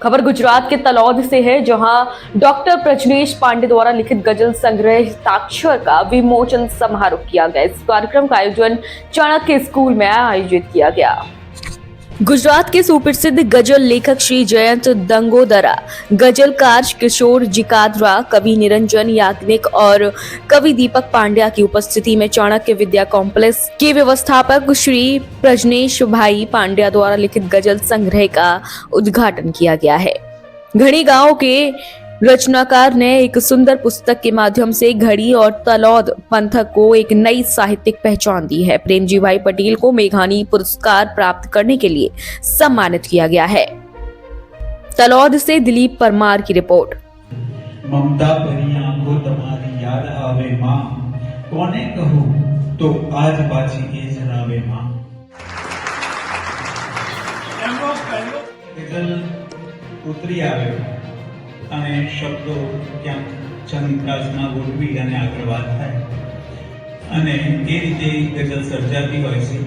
खबर गुजरात के तलौद से है, जहां डॉक्टर प्रजनेश पांडे द्वारा लिखित गजल संग्रह हस्ताक्षर का विमोचन समारोह किया गया। इस कार्यक्रम का आयोजन चाणक्य स्कूल में आयोजित किया गया। गुजरात के सुप्रसिद्ध गजल लेखक श्री जयंत दंगोदरा, गजलकार किशोर जिकाद्रा, कवि निरंजन याग्निक और कवि दीपक पांड्या की उपस्थिति में चाणक्य विद्या कॉम्प्लेक्स के व्यवस्थापक श्री प्रजनेश भाई पांड्या द्वारा लिखित गजल संग्रह का उद्घाटन किया गया है। घड़ी गांव के रचनाकार ने एक सुंदर पुस्तक के माध्यम से घड़ी और तलौद पंथक को एक नई साहित्यिक पहचान दी है। प्रेमजी भाई पटेल को मेघानी पुरस्कार प्राप्त करने के लिए सम्मानित किया गया है। तलौद से दिलीप परमार की रिपोर्ट। ममता भरी आंखों तुम्हारी याद आवे मां, कोने कहूं तो आज बाजी के जनावे मां। गजल उतरी आवे અને શબ્દો ક્યાંક છંદપ્રાસમાં ગોઠવી અને આગળ વાત થાય અને એ રીતે ગઝલ સર્જાતી હોય છે।